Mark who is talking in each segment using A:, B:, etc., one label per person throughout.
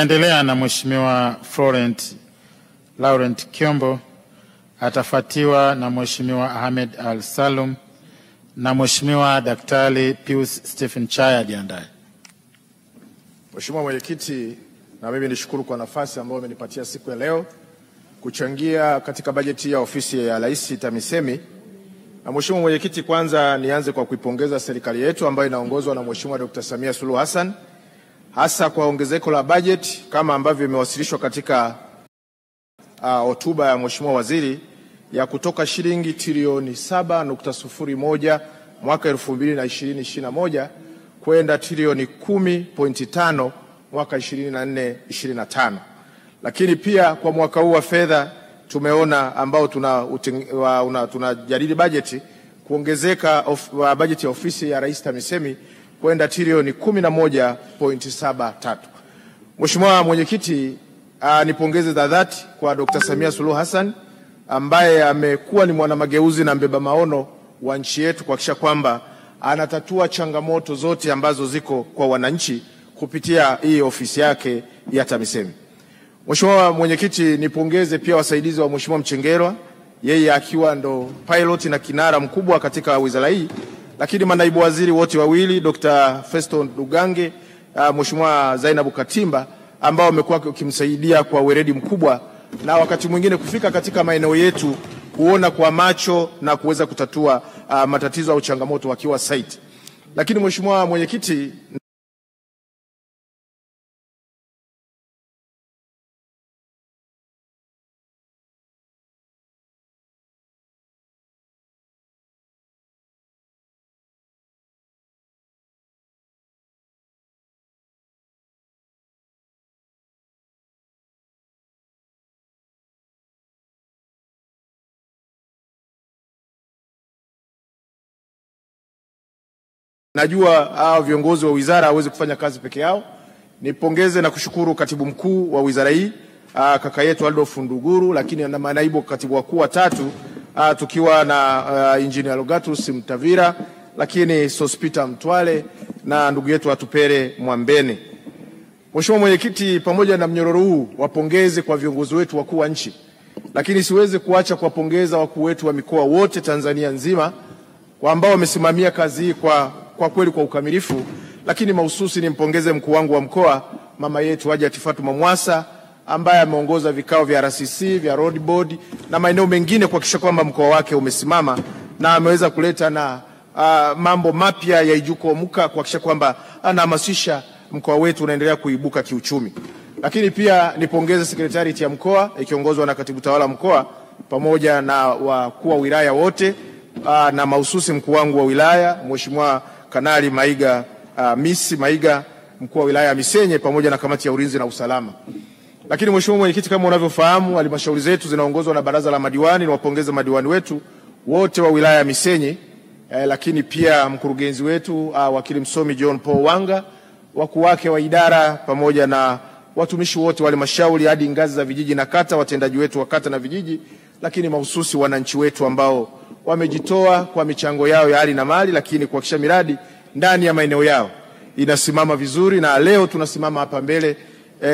A: Endelea na Mheshimiwa Laurent Kiombo, atafuatiwa na Mheshimiwa Ahmed Al Salum na Mheshimiwa Daktari Pius Stephen Chaya jiandae.
B: Mheshimiwa Mwenyekiti, na mimi nishukuru kwa nafasi ambayo umenipatia siku ya leo kuchangia katika bajeti ya ofisi ya Rais TAMISEMI. Na Mheshimiwa Mwenyekiti, kwanza nianze kwa kuipongeza serikali yetu ambayo inaongozwa na Mheshimiwa Dr. Samia Suluhu Hassan, hasa kwa ongezeko la bajeti kama ambavyo imewasilishwa katika hotuba ya Mheshimiwa Waziri ya kutoka shilingi trilioni 7.01 mwaka 2020-2021 kwenda trilioni 10.5 mwaka 2024-2025. Lakini pia kwa mwaka huu wa fedha tumeona ambao tunajadili bajeti kuongezeka bajeti ya ofisi ya Rais TAMISEMI kwenda trilioni 11.73. Mheshimiwa Mwenyekiti, nipongeze za dhati kwa Dr. Samia Suluhu Hassan ambaye amekuwa ni mwanamageuzi na mbeba maono wa nchi yetu kuhakikisha kwamba anatatua changamoto zote ambazo ziko kwa wananchi kupitia hii ofisi yake ya TAMISEMI. Mheshimiwa Mwenyekiti, nipongeze pia wasaidizi wa Mheshimiwa Mchengerwa, yeye akiwa ndo pilot na kinara mkubwa katika wizara hii, lakini manaibu waziri wote wawili Dr. Feston Dugange, Mheshimiwa Zainabu Katimba, ambao wamekuwa wakimsaidia kwa weledi mkubwa na wakati mwingine kufika katika maeneo yetu kuona kwa macho na kuweza kutatua matatizo au changamoto wakiwa site. Lakini Mheshimiwa Mwenyekiti, najua viongozi wa wizara hawezi kufanya kazi peke yao. Nipongeze na kushukuru katibu mkuu wa wizara hii kaka yetu Adolf Nduguru, lakini na manaibu katibu wakuu watatu tukiwa na Engineer Logatus Mtavira, lakini Sospita Mtwale na ndugu yetu Atupere Mwambene. Mheshimiwa Mwenyekiti, pamoja na mnyororo huu wapongeze kwa viongozi wetu wakuu wa nchi, lakini siwezi kuacha kuwapongeza wakuu wetu wa mikoa wote Tanzania nzima kwa ambao wamesimamia kazi hii kwa kweli kwa ukamilifu. Lakini mahususi nimpongeze mkuu wangu wa mkoa mama yetu Hajati Fatuma Mwasa ambaye ameongoza vikao vya RCC, vya Road Board na maeneo mengine kuhakikisha kwamba mkoa wake umesimama na ameweza kuleta na mambo mapya ya ijuko muka kuhakikisha kwamba anahamasisha mkoa wetu unaendelea kuibuka kiuchumi. Lakini pia nipongeze sekretarieti ya mkoa ikiongozwa na katibu tawala mkoa pamoja na wakuu wa wilaya wote na mahususi mkuu wangu wa wilaya Mheshimiwa Kanali Maiga Misi Maiga, mkuu wa wilaya ya Misenyi, pamoja na kamati ya ulinzi na usalama. Lakini Mheshimiwa Mwenyekiti, kama unavyofahamu halmashauri zetu zinaongozwa na baraza la madiwani. Niwapongeze madiwani wetu wote wa wilaya ya Misenyi, lakini pia mkurugenzi wetu wakili msomi John Paul Wanga, wakuu wake wa idara pamoja na watumishi wote wa halmashauri hadi ngazi za vijiji na kata, watendaji wetu wa kata na vijiji, lakini mahususi wananchi wetu ambao wamejitoa kwa michango yao ya hali na mali, lakini kuhakikisha miradi ndani ya maeneo yao inasimama vizuri. Na leo tunasimama hapa mbele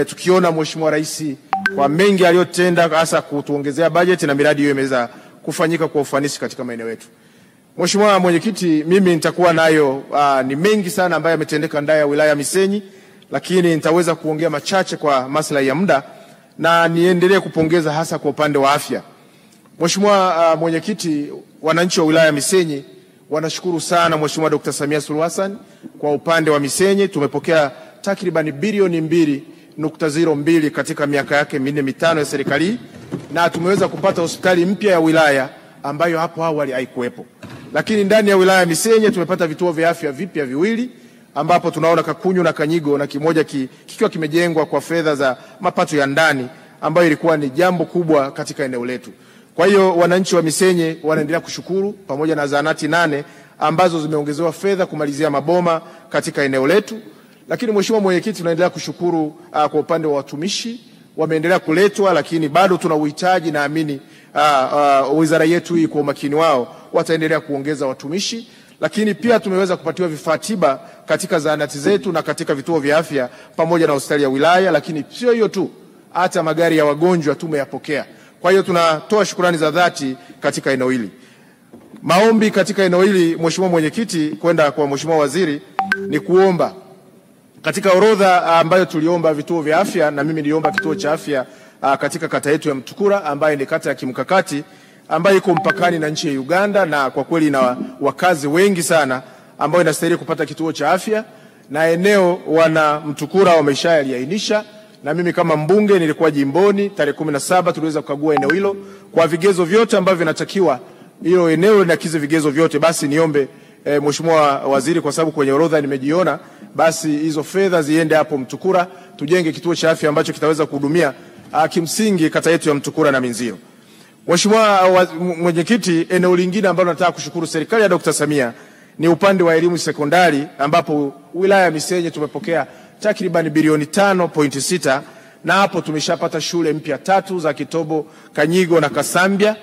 B: tukiona Mheshimiwa Rais kwa mengi aliyotenda, hasa kutuongezea bajeti na miradi hiyo imeweza kufanyika kwa ufanisi katika maeneo yetu. Mheshimiwa Mwenyekiti, mimi nitakuwa nayo ni mengi sana ambayo yametendeka ndani ya wilaya ya Misenyi, lakini nitaweza kuongea machache kwa maslahi ya muda na niendelee kupongeza hasa kwa upande wa afya. Mheshimiwa Mwenyekiti, wananchi wa wilaya ya Misenyi wanashukuru sana Mheshimiwa Dr. Samia Suluhu Hassan. Kwa upande wa Misenyi tumepokea takriban bilioni 2.02 katika miaka yake 4-5 ya serikali, na tumeweza kupata hospitali mpya ya wilaya ambayo hapo awali haikuwepo. Lakini ndani ya wilaya ya Misenyi tumepata vituo vya afya vipya viwili ambapo tunaona Kakunyu na Kanyigo, na kimoja kikiwa kimejengwa kwa fedha za mapato ya ndani, ambayo ilikuwa ni jambo kubwa katika eneo letu. Kwa hiyo wananchi wa Misenyi wanaendelea kushukuru, pamoja na zahanati 8 ambazo zimeongezewa fedha kumalizia maboma katika eneo letu. Lakini Mheshimiwa Mwenyekiti, tunaendelea kushukuru kwa upande wa watumishi wameendelea kuletwa, lakini bado tuna uhitaji. Naamini wizara yetu hii kwa umakini wao wataendelea kuongeza watumishi. lakini pia tumeweza kupatiwa vifaa tiba katika zahanati zetu na katika vituo vya afya pamoja na hospitali ya wilaya. Lakini sio hiyo tu, hata magari ya wagonjwa tumeyapokea. Kwa hiyo tunatoa shukrani za dhati katika eneo hili. Maombi katika eneo hili, Mheshimiwa Mwenyekiti, kwenda kwa Mheshimiwa Waziri, ni kuomba katika orodha ambayo tuliomba vituo vya afya, na mimi niliomba kituo cha afya katika kata yetu ya Mtukura ambayo ni kata ya kimkakati ambayo iko mpakani na nchi ya Uganda, na kwa kweli na wakazi wengi sana ambao inastahili kupata kituo cha afya, na eneo wana Mtukura wameshaliainisha, na mimi kama mbunge nilikuwa jimboni tarehe 17 tuliweza kukagua eneo hilo kwa vigezo vyote ambavyo vinatakiwa hilo eneo linakizi vigezo vyote. Basi niombe Mheshimiwa Waziri, kwa sababu kwenye orodha nimejiona, basi hizo fedha ziende hapo Mtukura, tujenge kituo cha afya ambacho kitaweza kuhudumia kimsingi kata yetu ya Mtukura na Minziro. Mheshimiwa Mwenyekiti, eneo lingine ambalo nataka kushukuru serikali ya Dr. Samia ni upande wa elimu sekondari, ambapo wilaya ya Misenyi tumepokea takriban bilioni 5.6, na hapo tumeshapata shule mpya 3 za Kitobo, Kanyigo na Kasambia,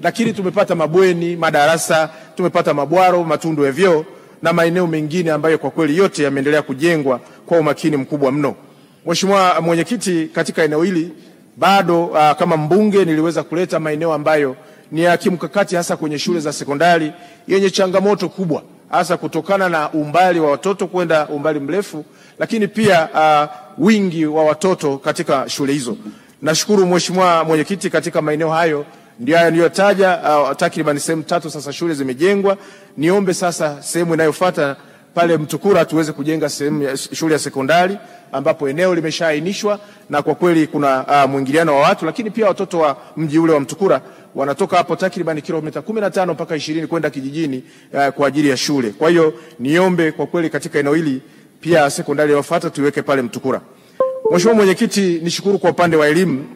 B: lakini tumepata mabweni, madarasa, tumepata mabwaro, matundu ya vyoo na maeneo mengine ambayo kwa kweli yote yameendelea kujengwa kwa umakini mkubwa mno. Mheshimiwa Mwenyekiti, katika eneo hili bado kama mbunge niliweza kuleta maeneo ambayo ni ya kimkakati, hasa kwenye shule za sekondari yenye changamoto kubwa, hasa kutokana na umbali wa watoto kwenda umbali mrefu, lakini pia wingi wa watoto katika shule hizo. Nashukuru Mheshimiwa Mwenyekiti, katika maeneo hayo ndio haya niliyotaja, takriban sehemu 3 sasa shule zimejengwa. Niombe sasa sehemu inayofuata pale Mtukura tuweze kujenga sehemu ya shule ya sekondari ambapo eneo limeshaainishwa, na kwa kweli kuna mwingiliano wa watu, lakini pia watoto wa mji ule wa Mtukura wanatoka hapo takriban kilomita 15 mpaka 20 kwenda kijijini kwa ajili ya shule. Kwa hiyo niombe kwa kweli katika eneo hili pia sekondari inayofuata tuiweke pale Mtukura. Mheshimiwa Mwenyekiti, nishukuru kwa upande wa elimu.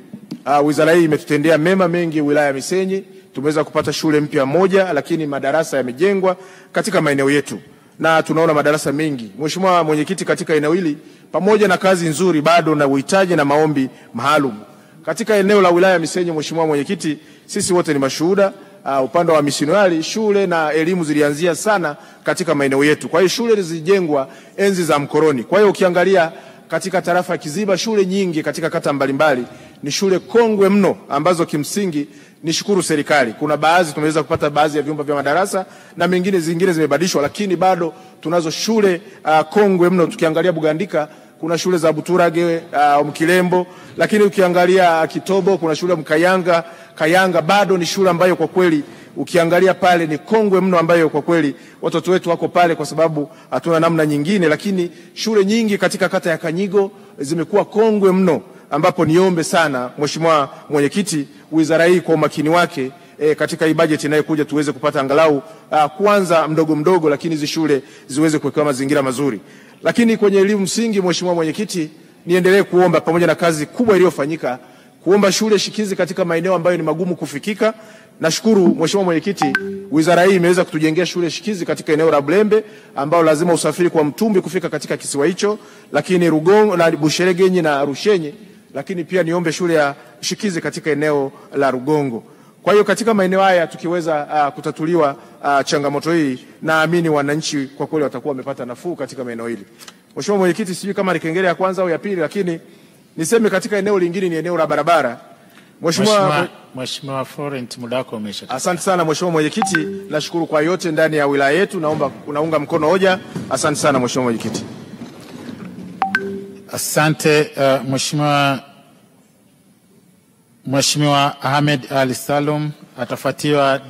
B: Wizara hii imetutendea mema mengi wilaya ya Misenyi. Tumeweza kupata shule mpya moja, lakini madarasa yamejengwa katika maeneo yetu na tunaona madarasa mengi. Mheshimiwa Mwenyekiti, katika eneo hili pamoja na kazi nzuri bado na uhitaji na maombi maalum. Katika eneo la wilaya ya Misenyi, Mheshimiwa Mwenyekiti, sisi wote ni mashuhuda, upande wa misionari shule na elimu zilianzia sana katika maeneo yetu. Kwa hiyo shule zilijengwa enzi za mkoloni. Kwa hiyo ukiangalia katika tarafa ya Kiziba shule nyingi katika kata mbalimbali ni shule kongwe mno ambazo kimsingi nishukuru serikali. Kuna baadhi tumeweza kupata baadhi ya vyumba vya madarasa na zingine zimebadilishwa, lakini bado tunazo shule kongwe mno. Tukiangalia Bugandika kuna shule za Buturage, Mkilembo, lakini ukiangalia Kitobo kuna shule Kayanga bado ni shule ambayo kwa kweli ukiangalia pale ni kongwe mno, ambayo kwa kweli watoto wetu wako pale kwa sababu hatuna namna nyingine. Lakini shule nyingi katika kata ya Kanyigo zimekuwa kongwe mno, ambapo niombe sana Mheshimiwa Mwenyekiti, wizara hii kwa umakini wake katika hii bajeti inayokuja tuweze kupata angalau kwanza mdogo, lakini hizo shule ziweze kuwekewa mazingira mazuri. Lakini kwenye elimu msingi, Mheshimiwa Mwenyekiti, niendelee kuomba pamoja na kazi kubwa iliyofanyika, kuomba shule shikizi katika maeneo ambayo ni magumu kufikika. Nashukuru Mheshimiwa Mwenyekiti, wizara hii imeweza kutujengea shule shikizi katika eneo la Bulembe ambao lazima usafiri kwa mtumbi kufika katika kisiwa hicho, lakini Rugongo na Busheregenyi na Rushenyi, lakini pia niombe shule ya shikizi katika eneo la Rugongo. Kwa hiyo katika maeneo haya tukiweza kutatuliwa changamoto hii, naamini wananchi kwa kweli watakuwa wamepata nafuu katika maeneo hili. Mheshimiwa Mwenyekiti, sijui kama ni kengele ya kwanza au ya pili, lakini niseme katika eneo lingine ni eneo la barabara.
A: Mheshimiwa Florent, muda wako umesha.
B: Asante sana Mheshimiwa Mwenyekiti, nashukuru kwa yote ndani ya wilaya yetu. Naomba unaunga mkono hoja. Asante sana Mheshimiwa Mwenyekiti.
A: Asante Mheshimiwa Ahmed Ali Salum atafuatiwa